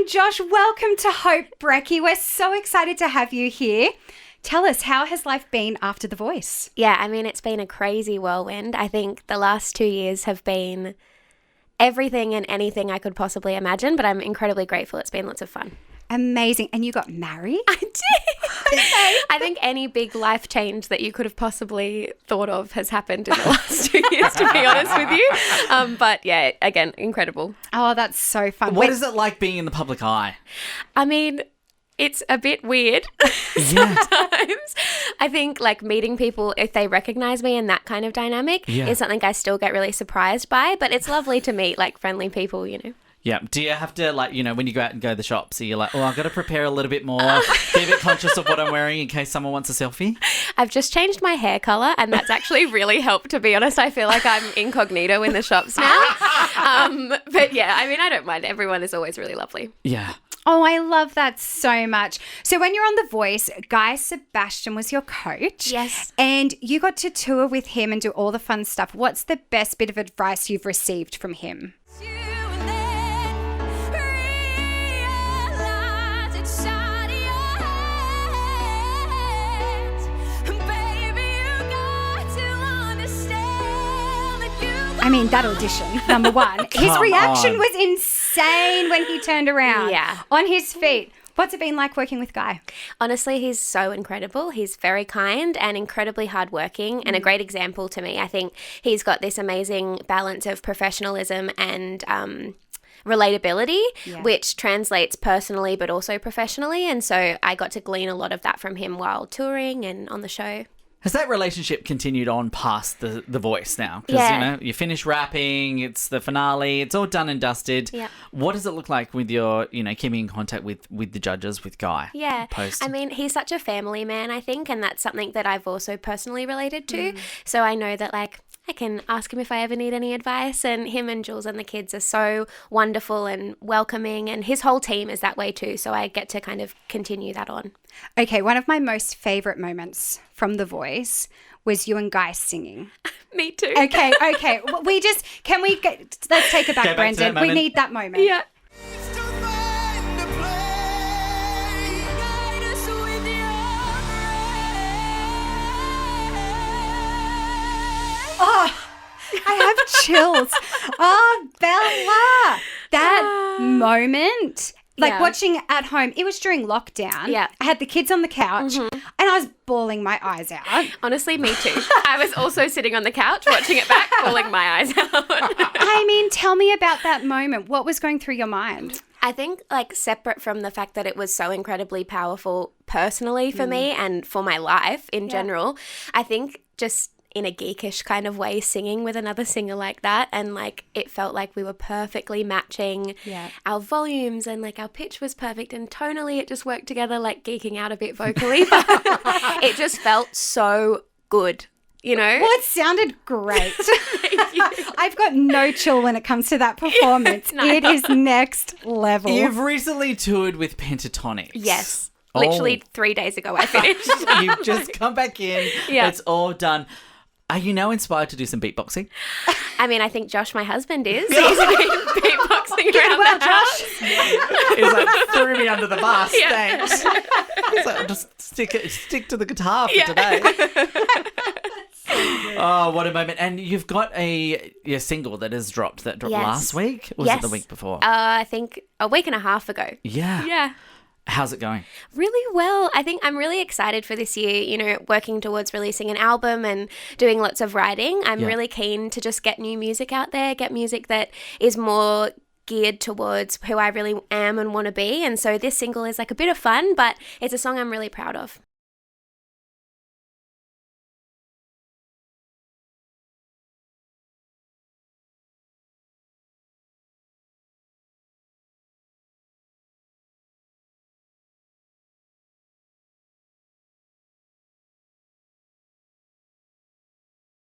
and Josh, welcome to Hope Brecky. We're so excited to have you here. Tell us, how has life been after The Voice? Yeah, I mean, it's been a crazy whirlwind. I think the last 2 years have been everything and anything I could possibly imagine, but I'm incredibly grateful. It's been lots of fun. Amazing. And you got married? I did. I think any big life change that you could have possibly thought of has happened in the last 2 years, to be honest with you. But yeah, again, incredible. Oh, that's so fun. What is it like being in the public eye? I mean, it's a bit weird sometimes. I think like meeting people, if they recognize me and that kind of dynamic is something I still get really surprised by, but it's lovely to meet like friendly people, you know. Yeah. Do you have to, like, you know, when you go out and go to the shops, are you like, oh, I've got to prepare a little bit more, be a bit conscious of what I'm wearing in case someone wants a selfie? I've just changed my hair colour and that's actually really helped, to be honest. I feel like I'm incognito in the shops now. But yeah, I mean, I don't mind. Everyone is always really lovely. Yeah. Oh, I love that so much. So when you're on The Voice, Guy Sebastion was your coach. Yes. And you got to tour with him and do all the fun stuff. What's the best bit of advice you've received from him? I mean, that audition, number one. His reaction was insane when he turned around on his feet. What's it been like working with Guy? Honestly, he's so incredible. He's very kind and incredibly hardworking and a great example to me. I think he's got this amazing balance of professionalism and relatability, which translates personally but also professionally. And so I got to glean a lot of that from him while touring and on the show. Has that relationship continued on past the Voice now? Because, you know, you finish rapping, it's the finale, it's all done and dusted. Yeah. What does it look like with your, you know, keeping in contact with the judges, with Guy? Yeah. Post? I mean, he's such a family man, I think, and that's something that I've also personally related to. So I know that, like, I can ask him if I ever need any advice, and him and Jules and the kids are so wonderful and welcoming, and his whole team is that way too, so I get to kind of continue that on. Okay, one of my most favourite moments from The Voice was you and Guy singing. Me too. Okay. Let's take it back, Brendan. We need that moment. Yeah. Oh, I have chills. Oh, Bella. That moment, like watching at home, it was during lockdown. Yeah. I had the kids on the couch and I was bawling my eyes out. Honestly, me too. I was also sitting on the couch watching it back, bawling my eyes out. I mean, tell me about that moment. What was going through your mind? I think, like, separate from the fact that it was so incredibly powerful personally for me and for my life in general, I think just in a geekish kind of way, singing with another singer like that, and like it felt like we were perfectly matching our volumes, and like our pitch was perfect, and tonally it just worked together, like geeking out a bit vocally, but it just felt so good, you know? Well, it sounded great. I've got no chill when it comes to that performance. It is next level. You've recently toured with Pentatonics. Yes. Literally 3 days ago I finished. You've just come back in. Yeah. It's all done. Are you now inspired to do some beatboxing? I mean, I think Josh, my husband, is. He's been beatboxing around the house. He's like, threw me under the bus, thanks. He's like, just stick to the guitar for today. Oh, what a moment. And you've got your single that has dropped. That dropped last week? Or was it the week before? I think a week and a half ago. Yeah. Yeah. How's it going? Really well. I think I'm really excited for this year, you know, working towards releasing an album and doing lots of writing. I'm really keen to just get new music out there, get music that is more geared towards who I really am and want to be. And so this single is like a bit of fun, but it's a song I'm really proud of.